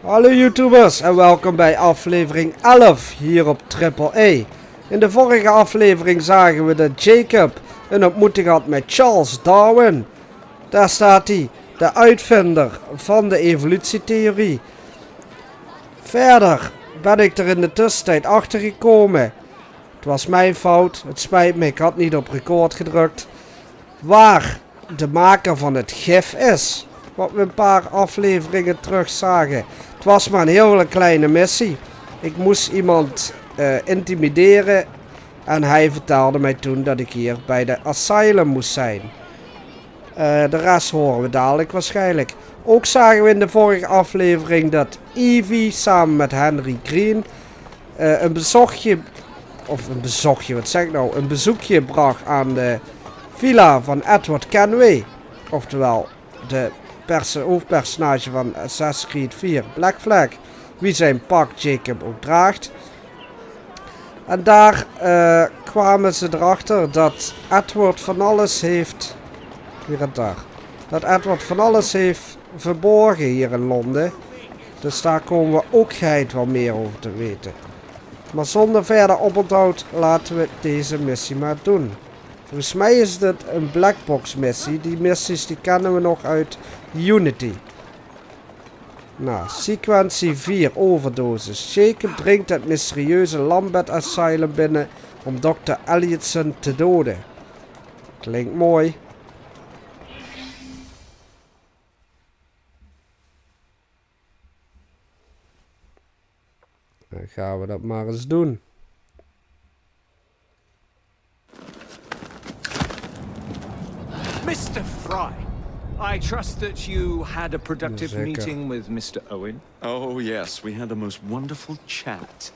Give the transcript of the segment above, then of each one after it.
Hallo YouTubers en welkom bij aflevering 11 hier op Triple-A. In de vorige aflevering zagen we dat Jacob een ontmoeting had met Charles Darwin. Daar staat hij, de uitvinder van de evolutietheorie. Verder ben ik er in de tussentijd achter gekomen. Het was mijn fout, het spijt me, ik had niet op record gedrukt. Waar de maker van het gif is. Wat we een paar afleveringen terug zagen. Het was maar een hele kleine missie. Ik moest iemand intimideren. En hij vertelde mij toen dat ik hier bij de asylum moest zijn. De rest horen we dadelijk waarschijnlijk. Ook zagen we in de vorige aflevering dat Evie samen met Henry Green een bezoekje bracht aan de villa van Edward Kenway. Oftewel de hoofdpersonage van Assassin's Creed 4, Black Flag. Wie zijn pak Jacob ook draagt. En daar kwamen ze erachter dat Edward van alles heeft... Dat Edward van alles heeft verborgen hier in Londen. Dus daar komen we ook geheid wel meer over te weten. Maar zonder verder oponthoud laten we deze missie maar doen. Volgens mij is dit een BLACKBOX missie. Die missies die kennen we nog uit Unity. Nou, sequentie 4, overdosis. Jacob dringt het mysterieuze Lambeth Asylum binnen om Dr. Elliotson te doden. Klinkt mooi. Dan gaan we dat maar eens doen. Mr. Fry, I trust that you had a productive meeting with Mr. Owen. Oh, yes, we had the most wonderful chat.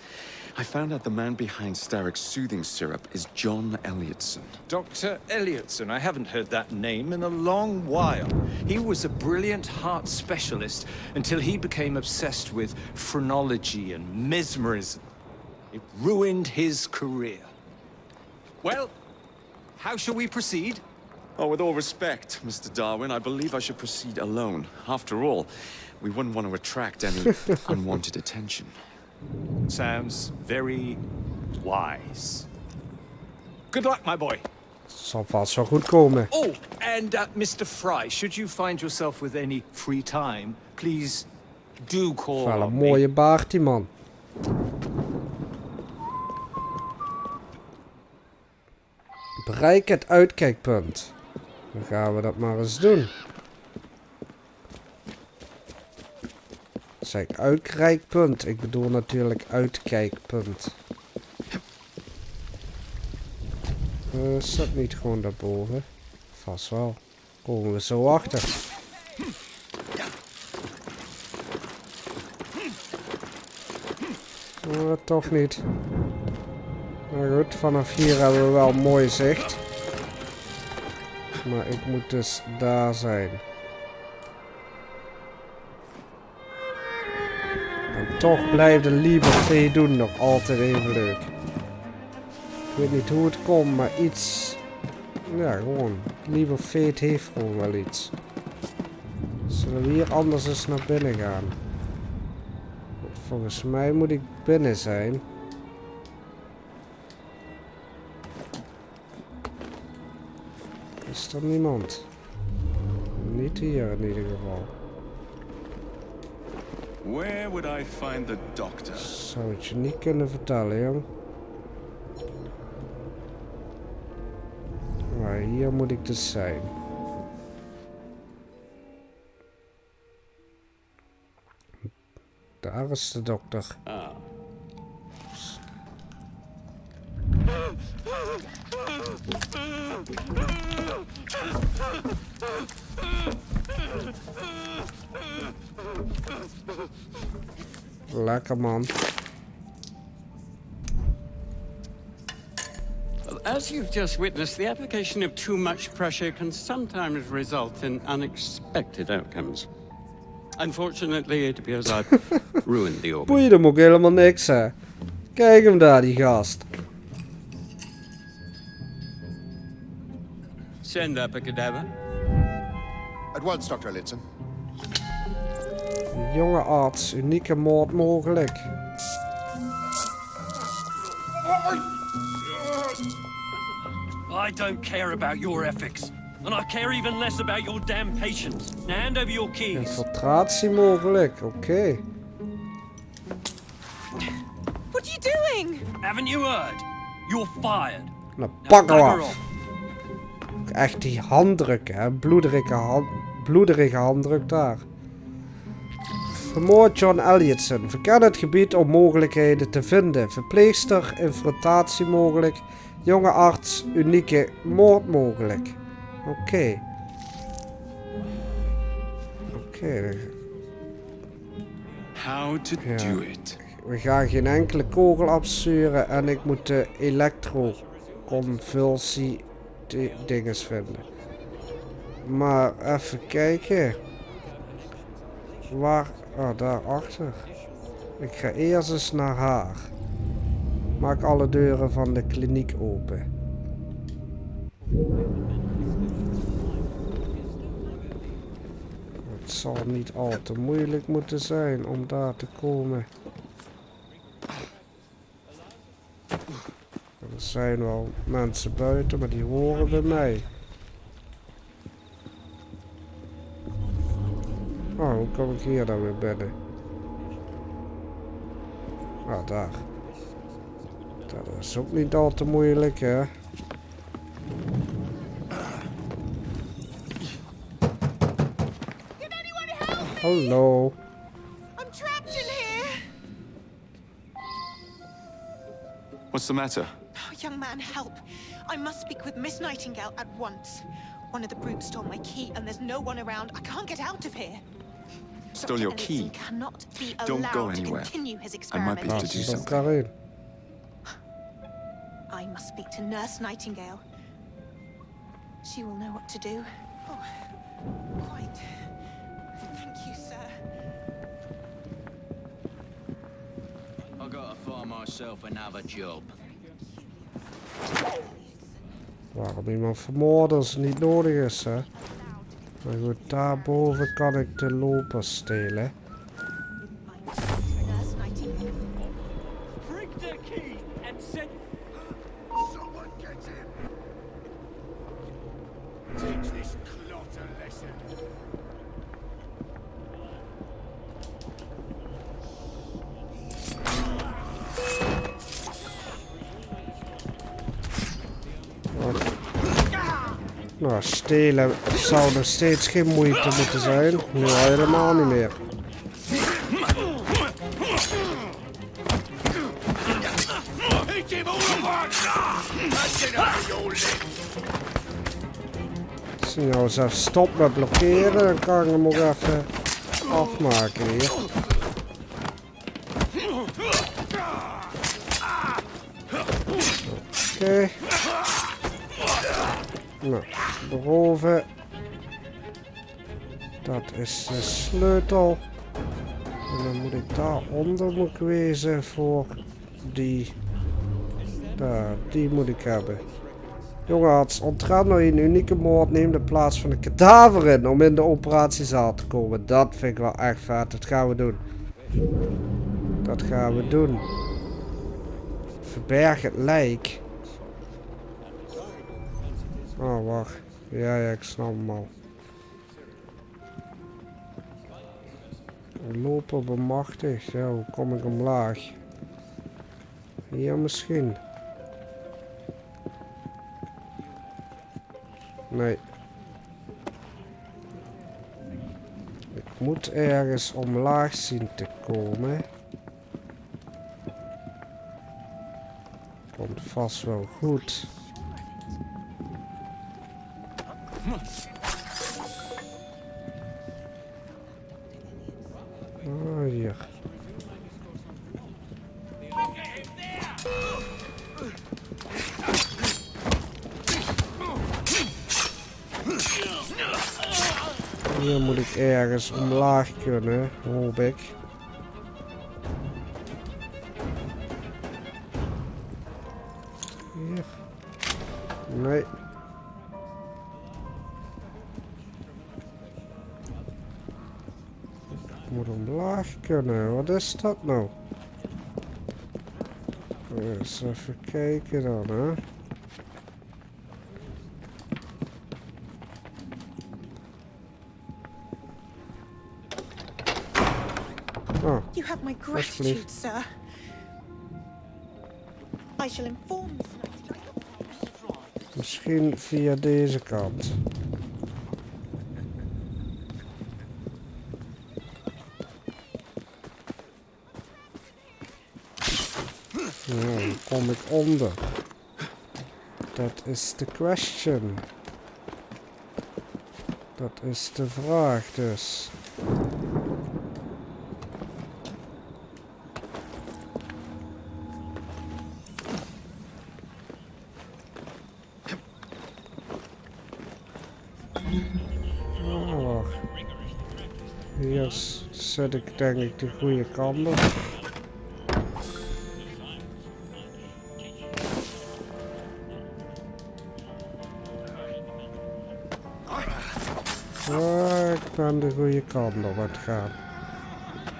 I found out the man behind Starrick's soothing syrup is John Elliotson. Dr. Elliotson, I haven't heard that name in a long while. He was a brilliant heart specialist until he became obsessed with phrenology and mesmerism. It ruined his career. Well, how shall we proceed? Oh, with all respect, Mr. Darwin, I believe I should proceed alone. After all, we wouldn't want to attract any unwanted attention. Sounds very wise. Good luck, my boy. Zal vast wel goed komen. Oh, and Mr. Fry, should you find yourself with any free time, please do call Wel een on me. mooie baard die man. Bereik het uitkijkpunt. Dan gaan we dat maar eens doen. Zeg ik uitkijkpunt? Ik bedoel natuurlijk uitkijkpunt. Is dat niet gewoon daarboven? Vast wel. Komen we zo achter. Toch niet. Nou goed, vanaf hier hebben we wel mooi zicht. Maar ik moet dus daar zijn. En toch blijft de Liebe doen nog altijd even leuk. Ik weet niet hoe het komt, maar iets... Ja, gewoon. Liebe heeft gewoon wel iets. Zullen we hier anders eens naar binnen gaan? Volgens mij moet ik binnen zijn. Is er niemand? Niet hier in ieder geval. Where would I find the doctor? Zou het je niet kunnen vertellen, jong. Maar hier moet ik dus zijn. Daar is de dokter. Lekker man. Well, as you've just witnessed, the application of too much pressure can sometimes result in unexpected outcomes. Unfortunately, it appears I've ruined the organ. Boeit hem ook helemaal niks, hè. Kijk hem daar, die gast. Send up a cadaver. At once, Dr. Elliotson. Jonge arts, unieke moord mogelijk. I don't care about your ethics. And I care even less about your damn patience. Now hand over your keys. Infiltratie mogelijk, oké. What are you doing? Haven't you heard? You're fired. Nou, pak Now, hem bugger af. off. Echt die handdruk, hè. Bloederige handdruk daar. Vermoord John Elliotson. Verken het gebied om mogelijkheden te vinden. Verpleegster, infiltratie mogelijk. Jonge arts, unieke moord mogelijk. Oké. How to do it. We gaan geen enkele kogel afsturen en ik moet de elektroconvulsie dinges vinden. Maar even kijken. Waar? Oh, daarachter. Ik ga eerst eens naar haar. Maak alle deuren van de kliniek open. Het zal niet al te moeilijk moeten zijn om daar te komen. Er zijn wel mensen buiten, maar die horen bij mij. Oh, hoe kom ik hier dan weer binnen? Ah, daar. Dat is ook niet al te moeilijk, hè? Hallo. I'm trapped in here. What's the matter? Oh, young man, help. I must speak with Miss Nightingale at once. One of the brutes stole my key and there's no one around. I can't get out of here. Stole Dr. your key? Elliotson cannot be Don't go allowed to anywhere. continue his I might experiment. be able to Laat do ze something. elkaar in. I must speak to Nurse Nightingale. She will know what to do. Oh, quite. Thank you, sir. I gotta find myself another job. Waarom iemand vermoorden als het niet nodig is, hè? Maar goed, daarboven kan ik de loper stelen. I must speak to Nurse Nightingale. Bring the key and send... Someone get him! Teach this clot a lesson. Nou, stelen zou nog steeds geen moeite moeten zijn. Nu helemaal niet meer. Hit him all apart! That's enough of your leg! Als je nou eens even stopt met blokkeren, dan kan ik hem ook even afmaken hier. Oké. Nou, beroven. Dat is de sleutel. En dan moet ik daaronder moet ik wezen voor die. Daar, die moet ik hebben. Jonge arts, ontgaat nou een unieke moord. Neem de plaats van de kadaver in om in de operatiezaal te komen. Dat vind ik wel echt vet. Dat gaan we doen. Dat gaan we doen. Verberg het lijk. Oh, wacht. Ja, ik snap hem al. Lopen bemachtigd. Ja, hoe kom ik omlaag? Hier misschien. Nee. Ik moet ergens omlaag zien te komen. Komt vast wel goed. Oh, hier. Hier moet ik ergens omlaag kunnen, hoop ik. Hier. Nee. Moet omlaag kunnen. Wat is dat nou? Eens even kijken dan, hè. Oh, You have my gratitude, sir. I shall inform Miss Nightingale. misschien via deze kant. Ja, dan kom ik onder. Dat is de question. Dat is de vraag dus. Oh, hier zet ik denk ik de goede kant op. Oh, ik ben de goede kant op aan het gaan.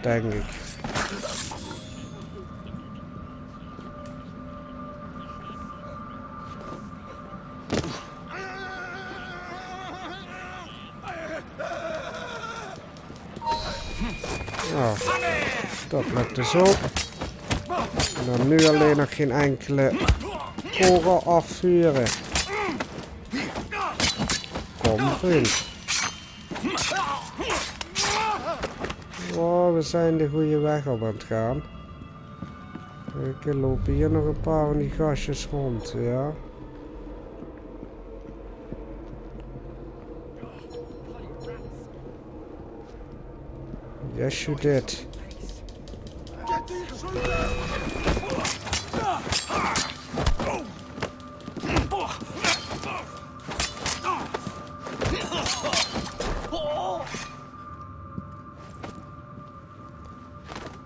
Denk ik. Nou, dat lukt dus ook. En dan nu alleen nog geen enkele kogel afvuren. Kom vriend. Oh, we zijn de goede weg op aan het gaan. Ik loop hier nog een paar van die gastjes rond, ja. Yes, you did.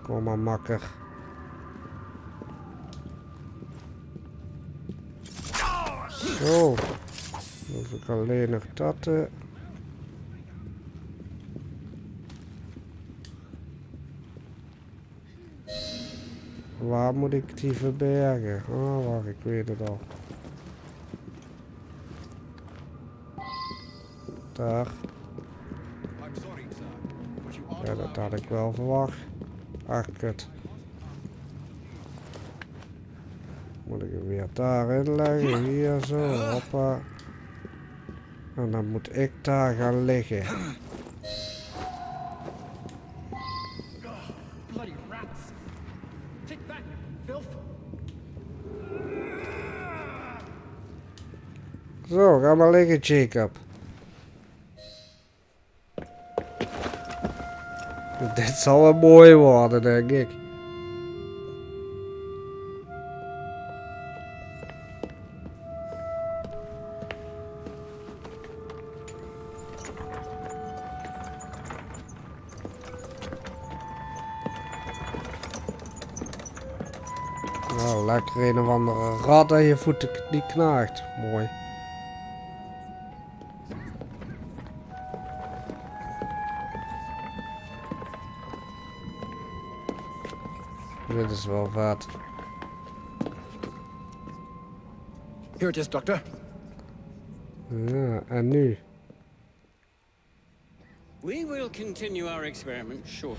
Kom maar, makker. Zo. Dan hoef ik alleen nog dat. Waar moet ik die verbergen? Oh, wacht, ik weet het al. Daar. Ja, dat had ik wel verwacht. Ach, kut. Moet ik hem weer daarin leggen? Hier zo, hoppa. En dan moet ik daar gaan liggen. Zo, ga maar liggen, Jacob. Dit zal wel mooi worden, denk ik. Nou, lekker een of andere rat aan je voeten die knaagt. Mooi. Dit is wel vet. Here it is, Doctor. Ja, en nu? We will continue our experiment shortly.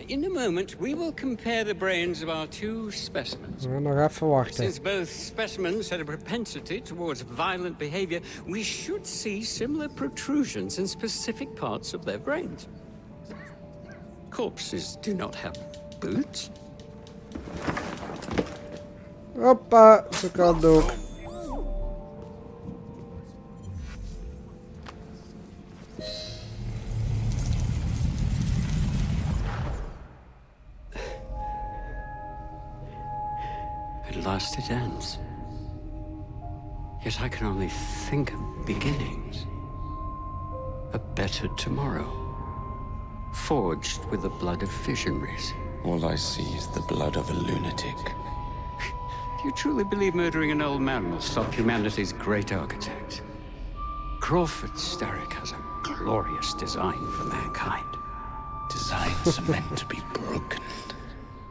In a moment, we will compare the brains of our two specimens. Nog even wachten. Since both specimens had a propensity towards violent behavior, we should see similar protrusions in specific parts of their brains. Corpses do not have boots. Hoppa, ze kan ook. At last it ends. Yet I can only think of beginnings. A better tomorrow. Forged with the blood of visionaries. All I see is the blood of a lunatic. Do you truly believe murdering an old man will stop humanity's great architect? Crawford Starrick has a glorious design for mankind. designs are meant to be broken.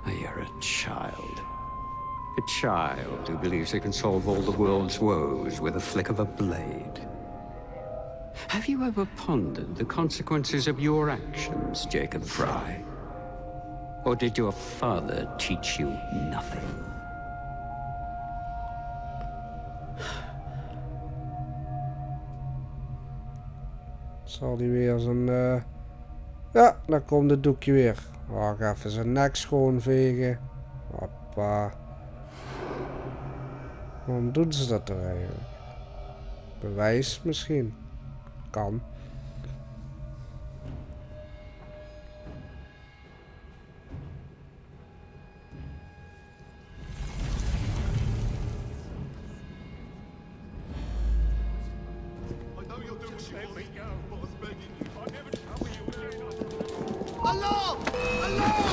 You're a child. A child who believes he can solve all the world's woes with a flick of a blade. Have you ever pondered the consequences of your actions, Jacob Fry? Or did your father teach you nothing? Zal die weer zijn... Ja, dan komt het doekje weer. Wacht even zijn nek schoonvegen. Hoppa. Waarom doen ze dat er eigenlijk? Bewijs misschien. Kan.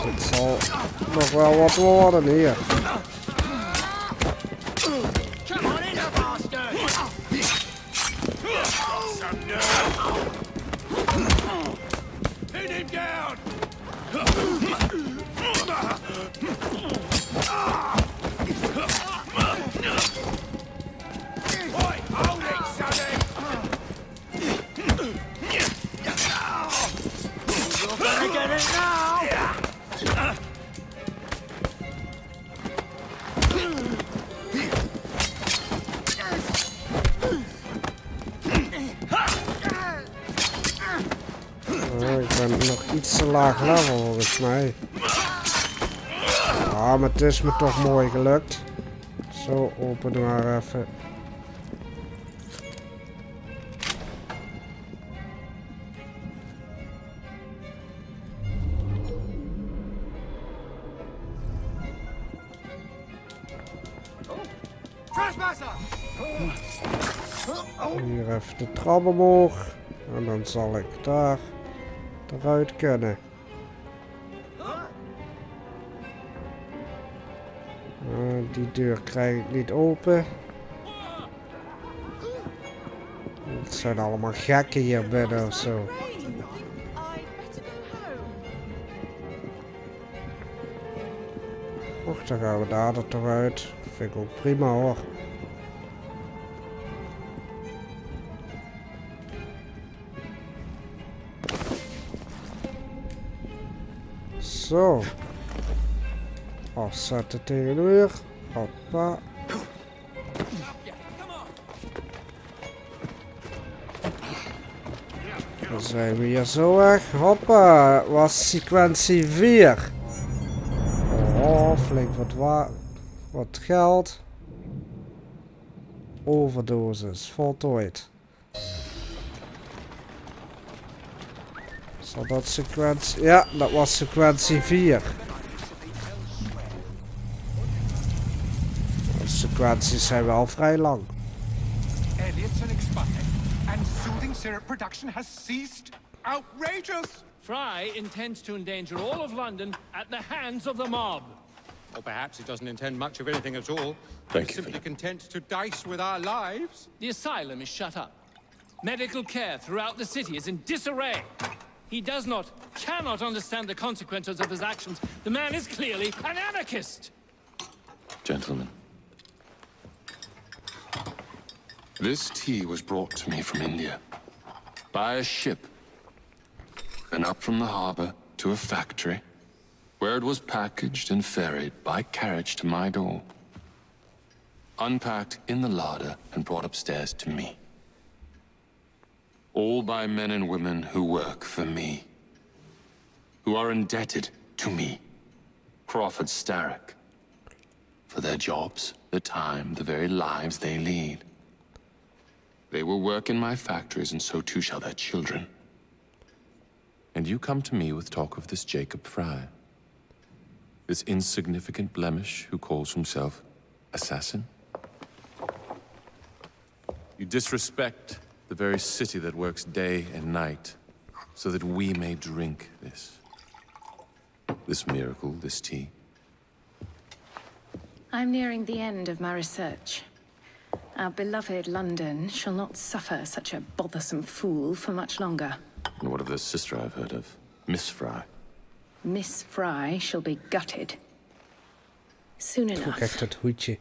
Het zal nog wel wat worden hier. Pin him down! Oi, hold it, sonny! You're gonna get it now! Ik ben nog iets te laag level volgens mij. Ah, maar het is me toch mooi gelukt. Zo, open maar even. Hier even de trap omhoog. En dan zal ik daar eruit kunnen. Die deur krijg ik niet open. Het zijn allemaal gekken hier binnen of zo. Och, dan gaan we daar er toch uit. Vind ik ook prima hoor. Zo. Afzetten tegen de muur. Hoppa. Dan zijn we hier zo weg. Hoppa. Was sequentie 4. Oh, flink wat geld. Overdosis. Voltooid. Zal dat sequentie... Ja, dat was sequentie 4. De sequenties zijn wel vrij lang. Elliot's an expired, and soothing syrup production has ceased. Outrageous! Fry intends to endanger all of London at the hands of the mob. Or perhaps he doesn't intend much of anything at all. Thank He's you, simply content to dice with our lives. The asylum is shut up. Medical care throughout the city is in disarray. He cannot understand the consequences of his actions. The man is clearly an anarchist. Gentlemen, this tea was brought to me from India by a ship and up from the harbor to a factory where it was packaged and ferried by carriage to my door, unpacked in the larder and brought upstairs to me. All by men and women who work for me, who are indebted to me, Crawford Starrick, for their jobs, their time, the very lives they lead. They will work in my factories, and so too shall their children. And you come to me with talk of this Jacob Fry, this insignificant blemish who calls himself assassin? You disrespect the very city that works day and night so that we may drink this miracle, this tea. I'm nearing the end of my research. Our beloved London shall not suffer such a bothersome fool for much longer. And what of the sister I've heard of, Miss Fry? Miss Fry shall be gutted. Soon Ook enough. echt het hoedje.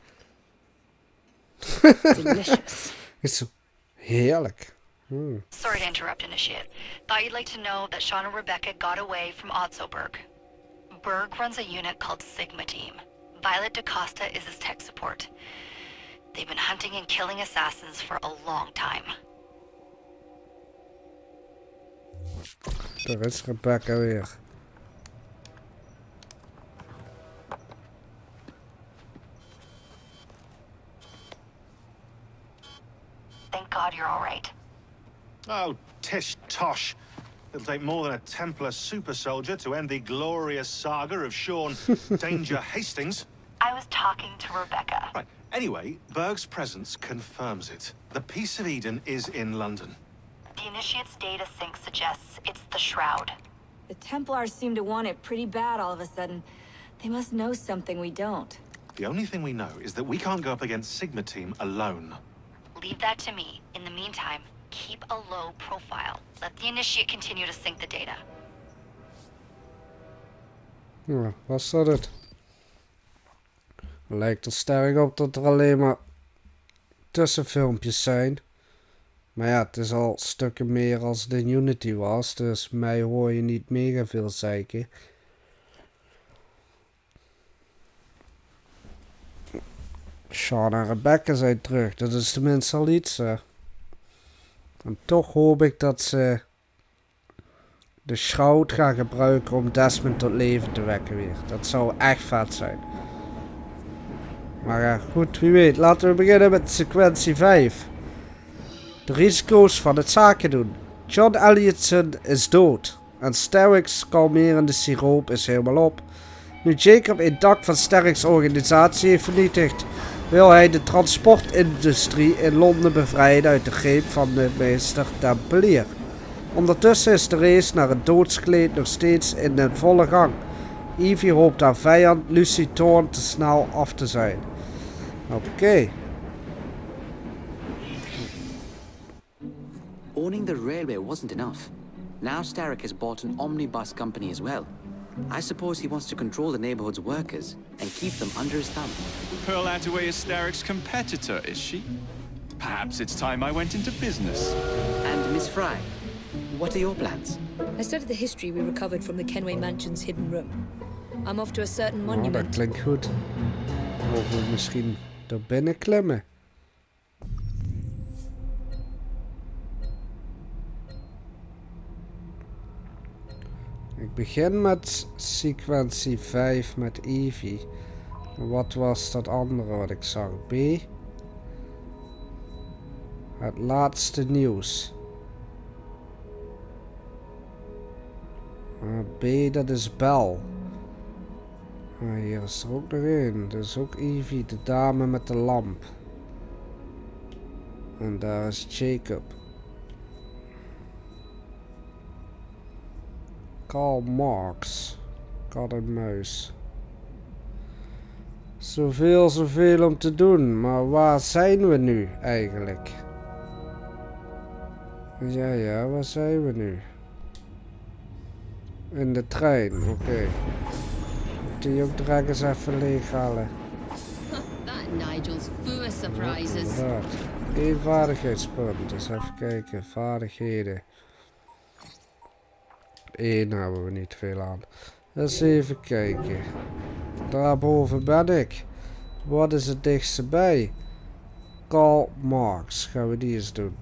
Delicious. Is zo heerlijk. Sorry to interrupt, Initiate. Thought you'd like to know that Sean and Rebecca got away from Otzoberg. Berg runs a unit called Sigma Team. Violet DaCosta is his tech support. They've been hunting and killing assassins for a long time. Daar is Rebecca weer. Thank God you're all right. Oh, tish tosh. It'll take more than a Templar super soldier to end the glorious saga of Sean Danger Hastings. I was talking to Rebecca. Right. Anyway, Berg's presence confirms it. The Peace of Eden is in London. The Initiate's data sync suggests it's the Shroud. The Templars seem to want it pretty bad all of a sudden. They must know something we don't. The only thing we know is that we can't go up against Sigma Team alone. Leave that to me. In the meantime, keep a low profile. Let the Initiate continue to sync the data. Ja, was dat het? Lijkt er sterk op dat er alleen maar tussenfilmpjes zijn. Maar ja, het is al stukken meer als de Unity was. Dus mij hoor je niet mega veel zeiken. Sean en Rebecca zijn terug. Dat is tenminste al iets. En toch hoop ik dat ze de Shroud gaan gebruiken om Desmond tot leven te wekken weer. Dat zou echt vet zijn. Maar ja, goed, wie weet. Laten we beginnen met sequentie 5. De risico's van het zaken doen. John Elliotson is dood. En Sterrick's kalmerende siroop is helemaal op. Nu Jacob een dak van Sterrick's organisatie heeft vernietigd, wil hij de transportindustrie in Londen bevrijden uit de greep van de meester Tempelier. Ondertussen is de race naar het doodskleed nog steeds in de volle gang. Evie hoopt haar vijand Lucy Thorne te snel af te zijn. Oké. Owning the railway wasn't enough. Now Starrick has bought an omnibus company as well. I suppose he wants to control the neighborhood's workers and keep them under his thumb. Pearl Attaway is Starrick's competitor, is she? Perhaps it's time I went into business. And Miss Fry, what are your plans? I studied the history we recovered from the Kenway Mansion's hidden room. I'm off to a certain Oh, monument. dat klinkt goed. Mogen we misschien er binnen klimmen? Ik begin met sequentie 5 met Evie. Wat was dat andere wat ik zag? B. Het laatste nieuws. B, dat is Bel. Hier is er ook nog één. Dat is ook Evie, de dame met de lamp. En daar is Jacob. KARL MARX. Kat en muis. Zoveel om te doen. Maar waar zijn we nu eigenlijk? Ja, waar zijn we nu? In de trein, oké. Moet die ook direct eens even leeghalen. That Nigel's full of surprises. Inderdaad. 1 vaardigheidspunt. Dus even kijken. Vaardigheden. 1 hebben we niet veel aan. Eens even kijken. Daarboven ben ik. Wat is het dichtste bij? KARL MARX. Gaan we die eens doen.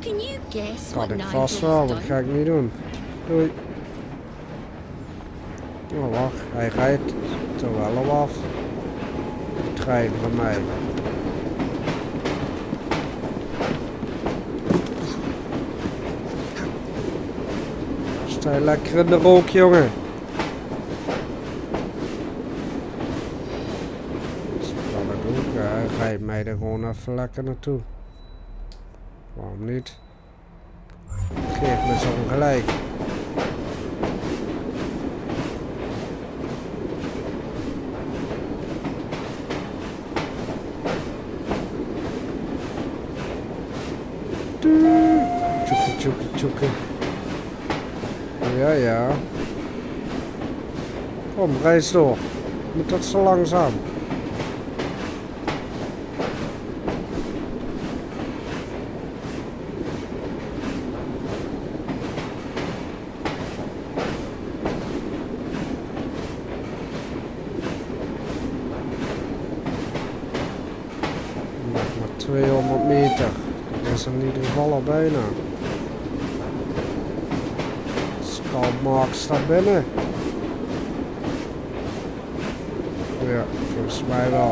Can you guess Kan what ik Nigel's vast wel, dat done? ga ik niet doen. Doei. Oh wacht, hij rijdt er wel op af. De trein van mij. Sta je lekker in de rook, jongen. Dat kan het ook, ja. Hij rijdt mij er gewoon even lekker naartoe. Waarom niet? Geef me zo'n gelijk. tjoeke. Ja, ja. Kom, reis door. Moet dat zo langzaam. Nog maar 200 meter. Dat is in ieder geval al bijna. KARL MARX staat binnen. Ja, volgens mij wel.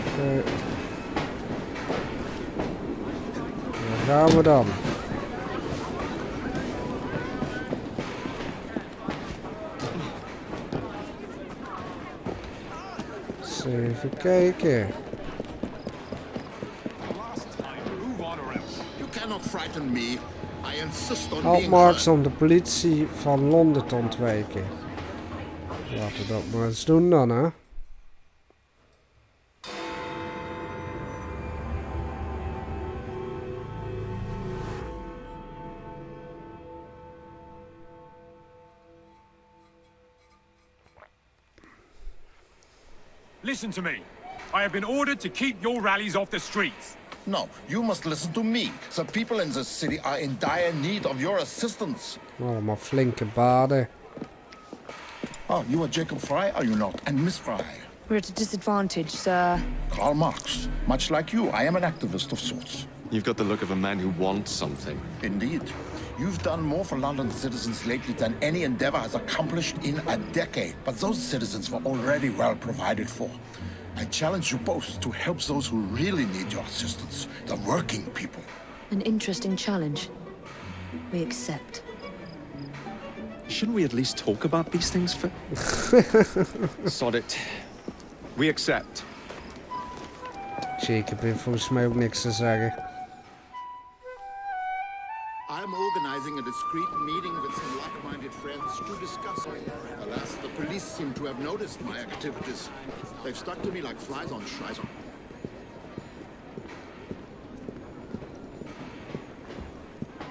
Oké. Daar gaan we dan. Eens even kijken. KARL MARX om de politie van Londen te ontwijken. Laten we dat maar eens doen dan, hè. Listen to me. I have been ordered to keep your rallies off the streets. No, you must listen to me. The people in this city are in dire need of your assistance. Allemaal flinke baden. Oh, you are Jacob Fry, are you not? And Miss Fry? We're at a disadvantage, sir. KARL MARX. Much like you, I am an activist of sorts. You've got the look of a man who wants something. Indeed. You've done more for London citizens lately than any endeavor has accomplished in a decade. But those citizens were already well provided for. I challenge you both to help those who really need your assistance, the working people. An interesting challenge. We accept. Shouldn't we at least talk about these things for... Sod it. We accept. Jacob heeft volgens mij ook niks te zeggen. I'm organizing a discreet meeting with some like-minded friends to discuss. Alas, the police seem to have noticed my activities. They've stuck to me like flies on Scheiße.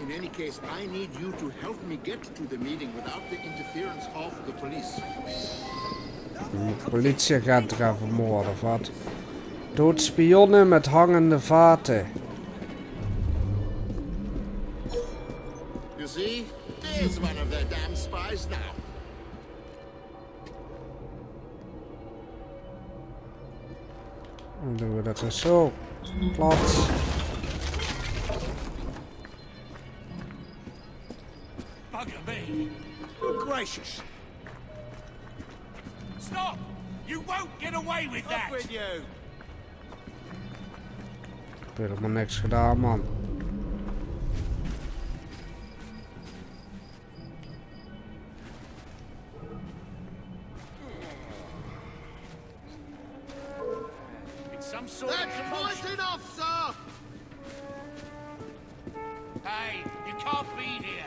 In any case, I need you to help me get to the meeting without the interference of the police. De politieagent gaan vermoorden of wat? Doodspionnen met hangende vaten. You see, there's one of their damn spies now. Dan doen we dat dus zo. Plat. Bugger me. Good gracious. Stop! You won't get away with that! With you. Ik heb helemaal niks gedaan, man. That's quite enough, sir! Hey, you can't be here.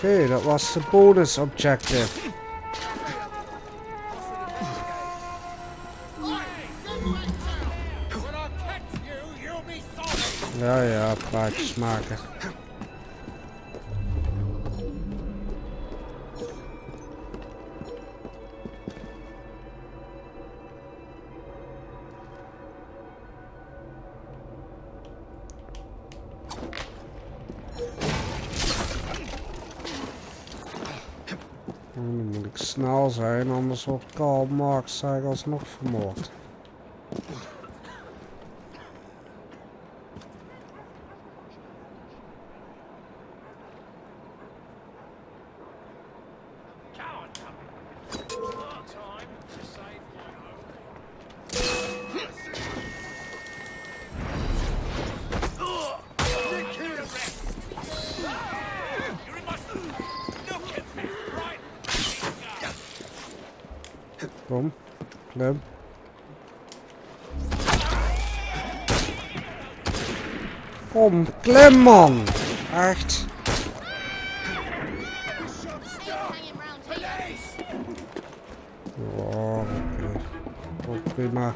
Oké, dat was de bonus objective. Ja, ja, praatjes maken. Dan moet ik snel zijn, anders wordt KARL MARX alsnog vermoord. Kom. Klim. Kom, klim man. Echt. Oh, oké. Oh, prima.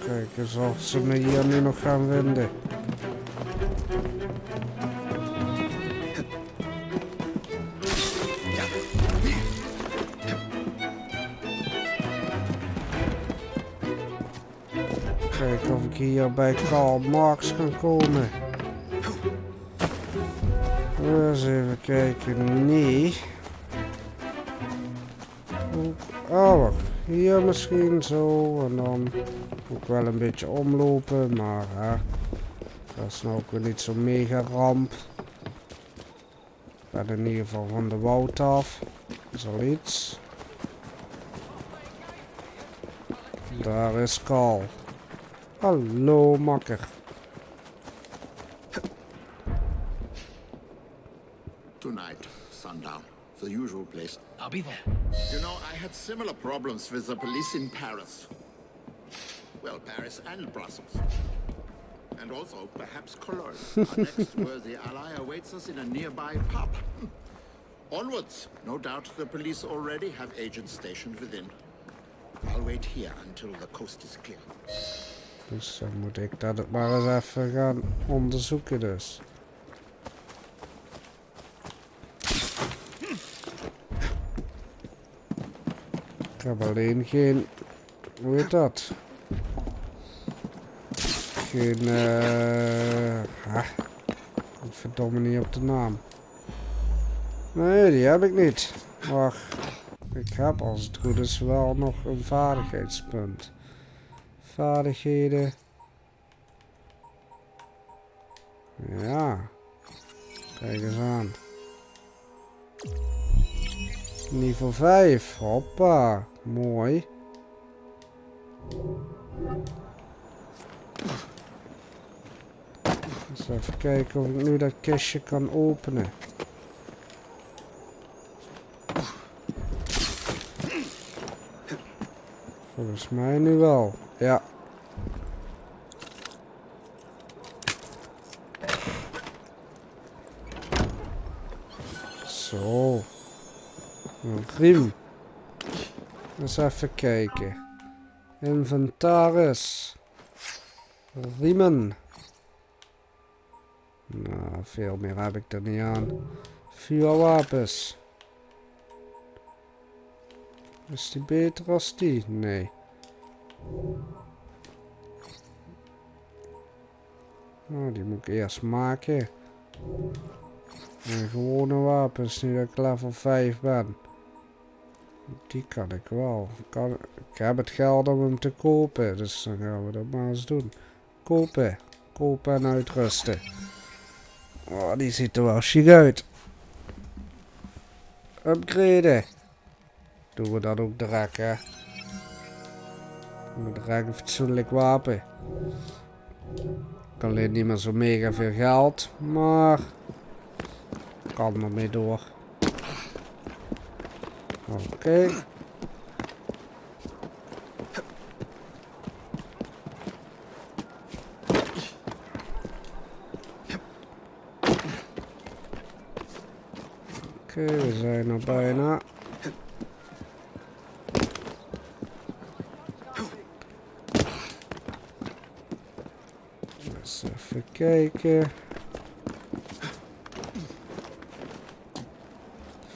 Kijk eens of ze me hier nu nog gaan vinden. Kijken of ik hier bij KARL MARX kan komen. Eens even kijken. Nee. Oh, wacht. Hier misschien zo. En dan ook wel een beetje omlopen. Maar dat is nou ook weer niet zo'n mega ramp. Ik ben in ieder geval van de woud af. Zoiets. Daar is KARL. Hallo, makker. Tonight, sundown. The usual place. I'll be there. You know, I had similar problems with the police in Paris. Well, Paris and Brussels. And also, perhaps Cologne. Our next worthy ally awaits us in a nearby pub. Onwards. No doubt the police already have agents stationed within. I'll wait here until the coast is clear. Dus dan moet ik dat maar eens even gaan onderzoeken dus. Ik heb alleen geen... Hoe heet dat? Geen... Ik verdomme niet op de naam. Nee, die heb ik niet. Wacht. Ik heb als het goed is wel nog een vaardigheidspunt. Vaardigheden. Ja. Kijk eens aan. Niveau 5. Hoppa. Mooi. Dus even kijken of ik nu dat kistje kan openen. Volgens mij nu wel. Ja. Zo. Een riem. Eens even kijken. Inventaris. Riemen. Nou, veel meer heb ik er niet aan. Vuurwapens. Is die beter als die? Nee. Oh, die moet ik eerst maken. En gewone wapens, nu dat ik level 5 ben. Die kan ik wel. Ik heb het geld om hem te kopen, dus dan gaan we dat maar eens doen. Kopen. Kopen en uitrusten. Oh, die ziet er wel chic uit. Upgraden. Doen we dat ook direct, hè. Direct een fatsoenlijk wapen. Ik kan alleen niet meer zo mega veel geld, maar kan er mee door. Oké. Oké, we zijn er bijna. Eens even kijken.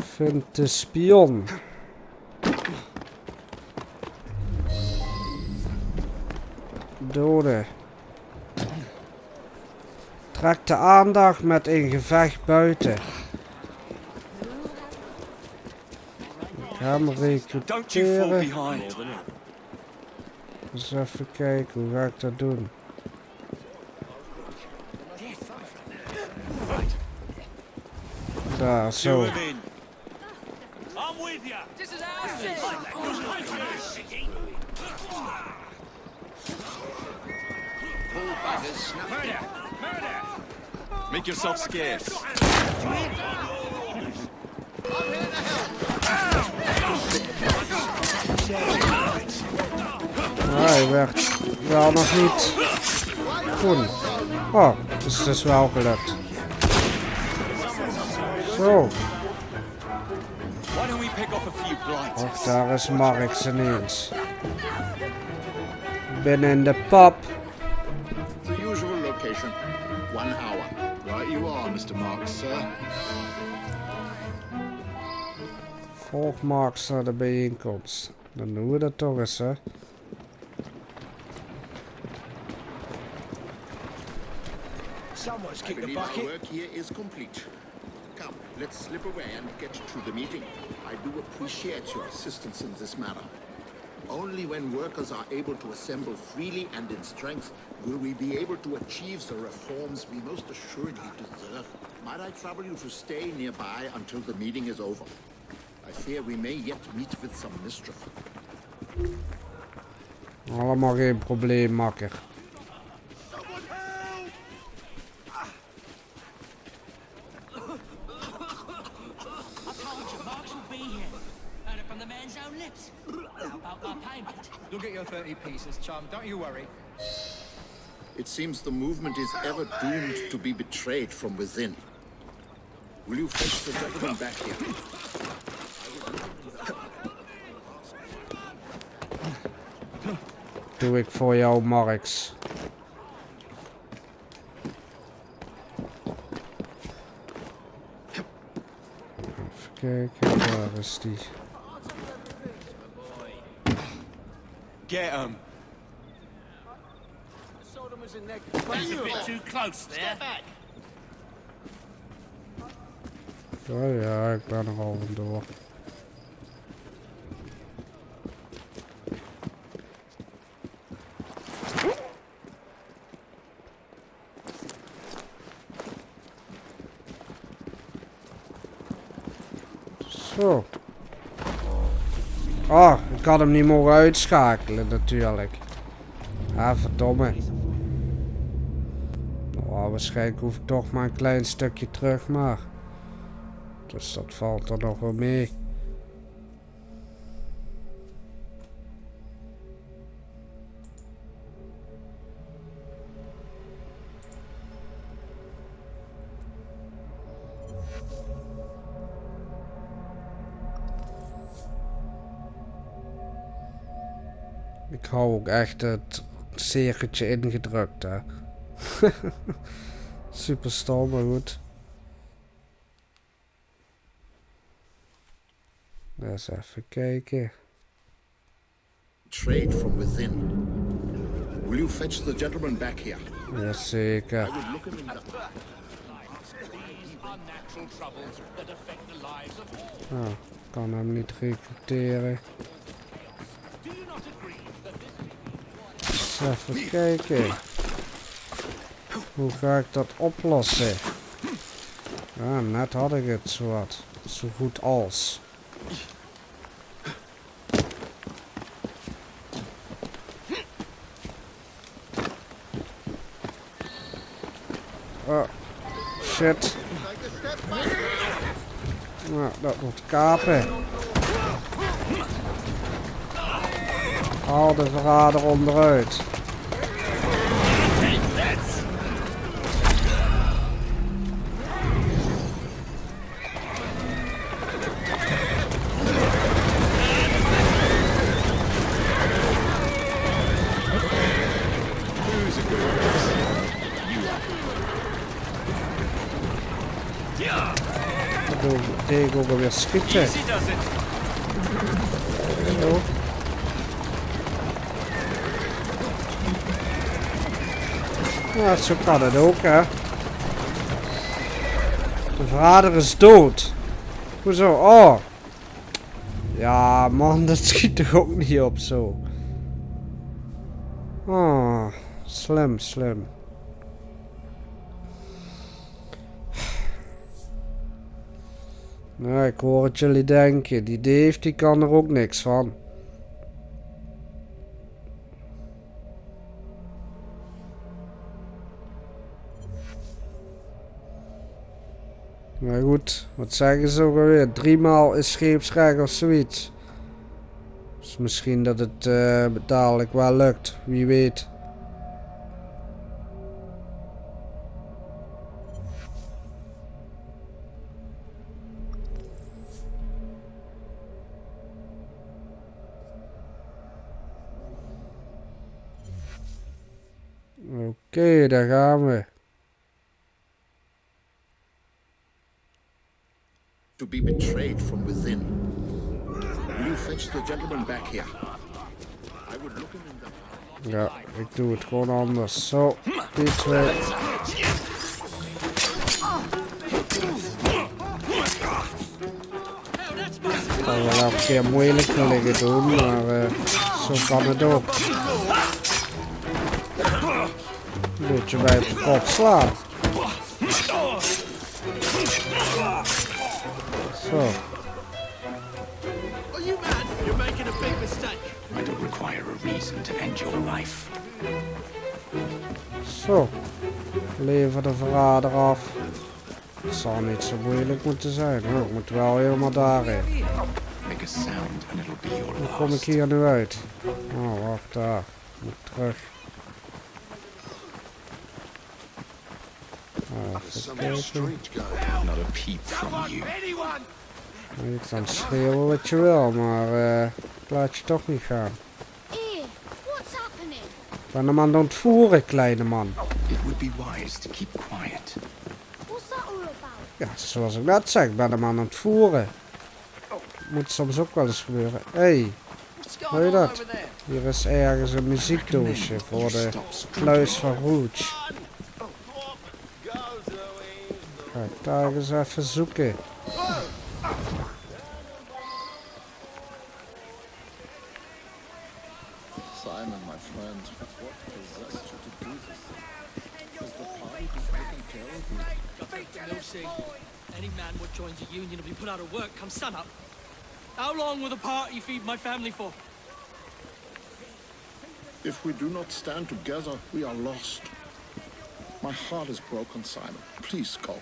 Vind de spion. Doden. Trek de aandacht met een gevecht buiten. Ik ga hem recruteren. Dus even kijken, hoe ga ik dat doen? Daar, zo. Make yourself scarce. Maar hij werd wel nog niet goed. Oh, dus het is wel gelukt. Zo. Och, daar is Marx ineens. Binnen in de pub. The usual location. 1 hour. Right you are, Mr. Marx, sir. Volg Marx naar de bijeenkomst. Dan doen we dat toch eens, hè. Someone's kicked the bucket. Our work here is complete. Come, let's slip away and get to the meeting. I do appreciate your assistance in this matter. Only when workers are able to assemble freely and in strength will we be able to achieve the reforms we most assuredly deserve. Might I trouble you to stay nearby until the meeting is over? I fear we may yet meet with some mischief. Allemaal geen probleem, makker. Look at your 30 pieces, chum. Don't you worry. It seems the movement is ever doomed to be betrayed from within. Will you fetch the gentleman back here? Doe ik voor jou, Marx. Even kijken, waar is die? Get him. That's a bit too close there. Oh ja, ik ben er al vandoor. Zo. Oh, ik had hem niet mogen uitschakelen natuurlijk. Ah, verdomme. Oh, waarschijnlijk hoef ik toch maar een klein stukje terug, maar... Dus dat valt er nog wel mee. Ik hou ook echt het cirkeltje ingedrukt, hè. Super stom, maar goed. Eens even kijken. Trade from within. Will you fetch the gentleman back here? Jazeker. I would look him in the Ah, kan hem niet recruteren. Eens even kijken. Hoe ga ik dat oplossen? Ja, net had ik het zowat. Zo goed als. Oh, shit. Nou, dat moet kapen. Haal de verrader onderuit. Ik ook alweer schieten. Zo. Ja, zo kan het ook, hè. De vader is dood. Hoezo? Oh. Ja, man, dat schiet toch ook niet op zo. Oh, slim, slim. Nou, ik hoor het jullie denken. Die Dave, die kan er ook niks van. Maar goed, wat zeggen ze ook alweer? 3 maal is scheepsrecht of zoiets. Dus misschien dat het dadelijk wel lukt. Wie weet. Oké, daar gaan we. To be betrayed from within. Will you fetch the gentleman back here? I would look him in the eye. Ja, ik doe het gewoon anders. Zo, die twee. Ik kan wel elke keer moeilijk liggen doen, maar zo kan het ook. Een beetje bij op de kop slaan. Zo. Are you mad? You're making a big mistake. I don't require a reason to end your life. Zo. Lever de verrader af. Het zal niet zo moeilijk moeten zijn. Oh, ik moet wel helemaal daarin. Make a sound and it'll be your Hoe kom ik hier nu uit? Oh, wacht daar. Ik moet terug. Even kijken. Not a peep from you. Je kan schreeuwen wat je wil, maar ik laat je toch niet gaan. Ik ben hem aan het ontvoeren, kleine man. It would be wise to keep quiet. Ja, zoals ik net zei, ik ben hem aan het ontvoeren. Moet soms ook wel eens gebeuren. Hé, hoor je dat? Hier is ergens een muziekdoosje voor de kluis van Rouge. Ga ik daar eens even zoeken. Simon, my friend, what possessed you to do this? Is the party just taking care of you? No, see. Any man what joins a union will be put out of work come sunup. How long will the party feed my family for? If we do not stand together, we are lost. My heart is broken, Simon. Please go.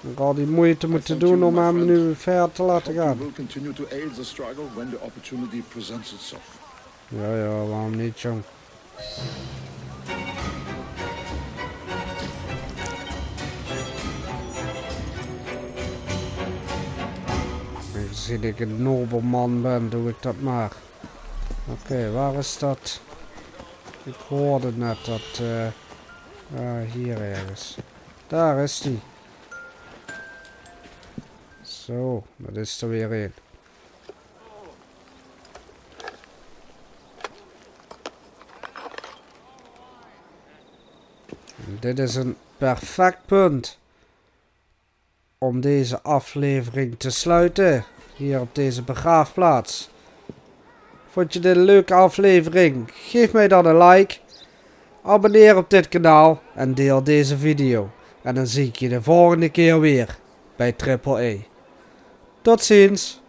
Ik al die moeite moeten doen om hem nu ver te laten gaan. We will continue to aid the struggle when the opportunity presents itself. Ja, ja, waarom niet, jong? Aangezien ik een nobelman ben, doe ik dat maar. Oké, waar is dat? Ik hoorde net dat... hier ergens. Daar is die. Zo, dat is er weer een. En dit is een perfect punt om deze aflevering te sluiten. Hier op deze begraafplaats. Vond je dit een leuke aflevering? Geef mij dan een like. Abonneer op dit kanaal en deel deze video. En dan zie ik je de volgende keer weer bij Triple-A. Tot ziens!